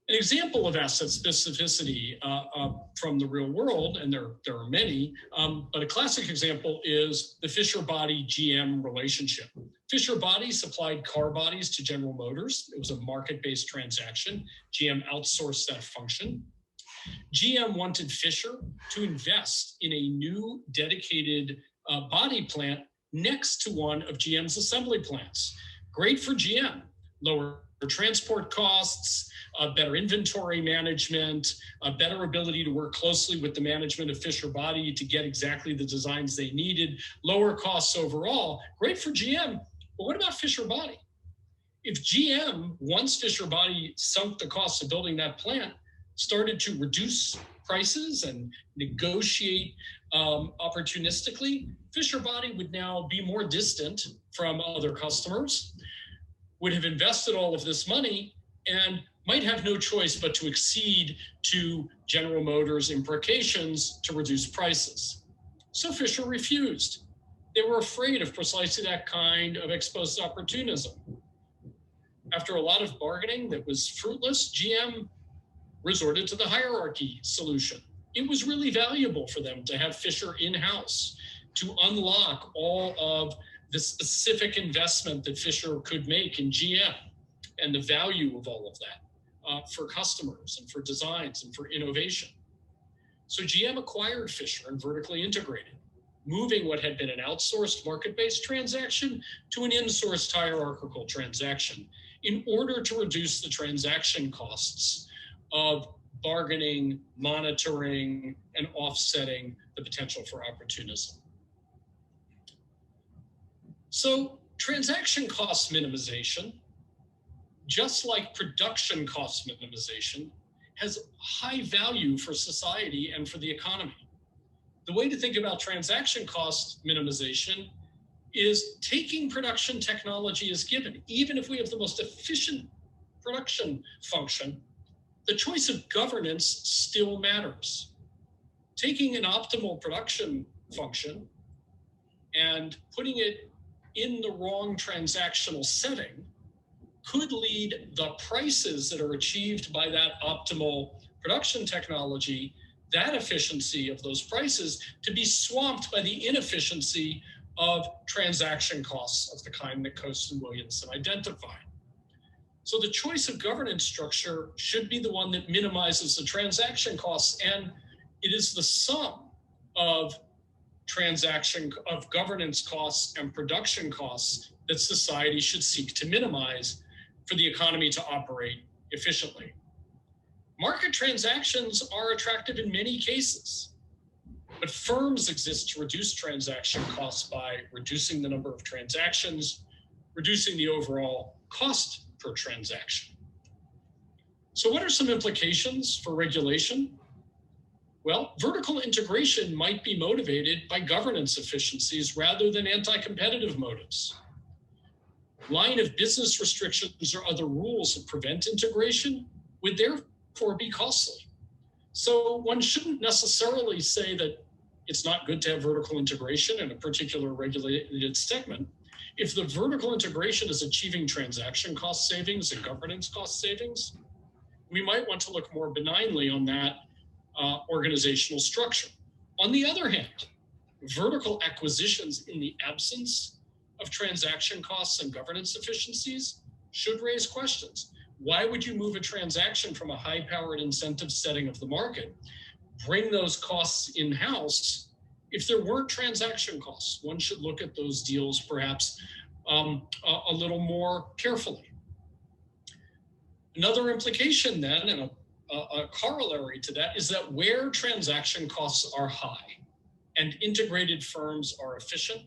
An example of asset specificity from the real world, and there are many, but a classic example is the Fisher-Body GM relationship. Fisher-Body supplied car bodies to General Motors. It was a market-based transaction. GM outsourced that function. GM wanted Fisher to invest in a new dedicated body plant next to one of GM's assembly plants. Great for GM, lower transport costs, better inventory management, a better ability to work closely with the management of Fisher-Body to get exactly the designs they needed, lower costs overall. Great for GM, but what about Fisher-Body? If GM, once Fisher-Body sunk the cost of building that plant, started to reduce prices and negotiate opportunistically, Fisher-Body would now be more distant from other customers, would have invested all of this money, and might have no choice but to accede to General Motors' imprecations to reduce prices. So Fisher refused. They were afraid of precisely that kind of exposed opportunism. After a lot of bargaining that was fruitless, GM resorted to the hierarchy solution. It was really valuable for them to have Fisher in-house to unlock all of the specific investment that Fisher could make in GM and the value of all of that for customers and for designs and for innovation. So GM acquired Fisher and vertically integrated, moving what had been an outsourced market-based transaction to an in-sourced hierarchical transaction in order to reduce the transaction costs of bargaining, monitoring, and offsetting the potential for opportunism. So transaction cost minimization, just like production cost minimization, has high value for society and for the economy. The way to think about transaction cost minimization is taking production technology as given. Even if we have the most efficient production function, the choice of governance still matters. Taking an optimal production function and putting it in the wrong transactional setting could lead the prices that are achieved by that optimal production technology, that efficiency of those prices, to be swamped by the inefficiency of transaction costs of the kind that Coase and Williamson identified. So the choice of governance structure should be the one that minimizes the transaction costs, and it is the sum of governance costs and production costs that society should seek to minimize for the economy to operate efficiently. Market transactions are attractive in many cases, but firms exist to reduce transaction costs by reducing the number of transactions, reducing the overall cost per transaction. So what are some implications for regulation? Well, vertical integration might be motivated by governance efficiencies rather than anti-competitive motives. Line of business restrictions or other rules that prevent integration would therefore be costly. So one shouldn't necessarily say that it's not good to have vertical integration in a particular regulated segment. If the vertical integration is achieving transaction cost savings and governance cost savings, we might want to look more benignly on that organizational structure. On the other hand, vertical acquisitions in the absence of transaction costs and governance efficiencies should raise questions. Why would you move a transaction from a high-powered incentive setting of the market, bring those costs in-house, if there weren't transaction costs? One should look at those deals perhaps a little more carefully. Another implication then, and a corollary to that, is that where transaction costs are high and integrated firms are efficient,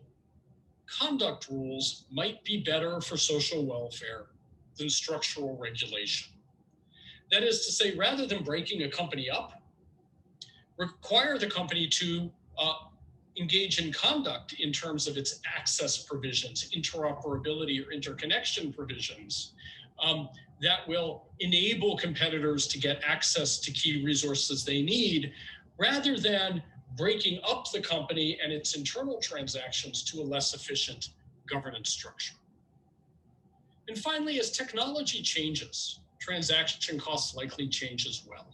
conduct rules might be better for social welfare than structural regulation. That is to say, rather than breaking a company up, require the company to engage in conduct in terms of its access provisions, interoperability or interconnection provisions that will enable competitors to get access to key resources they need, rather than breaking up the company and its internal transactions to a less efficient governance structure. And finally, as technology changes, transaction costs likely change as well.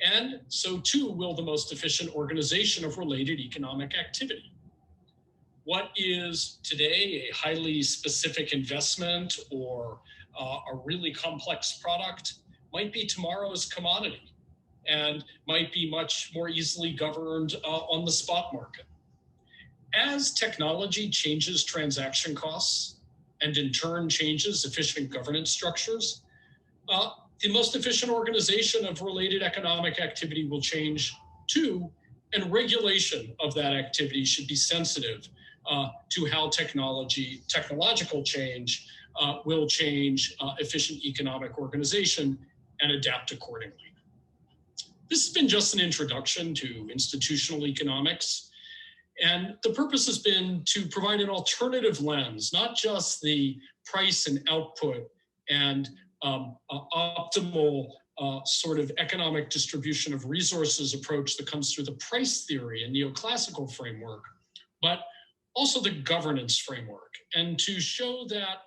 And so too will the most efficient organization of related economic activity. What is today a highly specific investment or a really complex product might be tomorrow's commodity and might be much more easily governed on the spot market. As technology changes transaction costs and in turn changes efficient governance structures, the most efficient organization of related economic activity will change too, and regulation of that activity should be sensitive to how technological change will change efficient economic organization and adapt accordingly. This has been just an introduction to institutional economics. And the purpose has been to provide an alternative lens, not just the price and output and optimal sort of economic distribution of resources approach that comes through the price theory and neoclassical framework, but also the governance framework, and to show that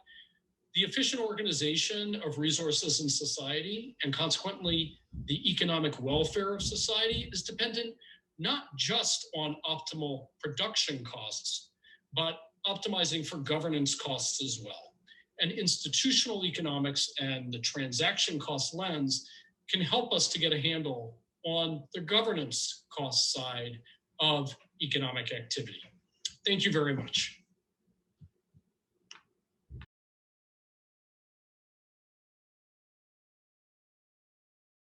the efficient organization of resources in society and consequently the economic welfare of society is dependent not just on optimal production costs, but optimizing for governance costs as well. And institutional economics and the transaction cost lens can help us to get a handle on the governance cost side of economic activity. Thank you very much.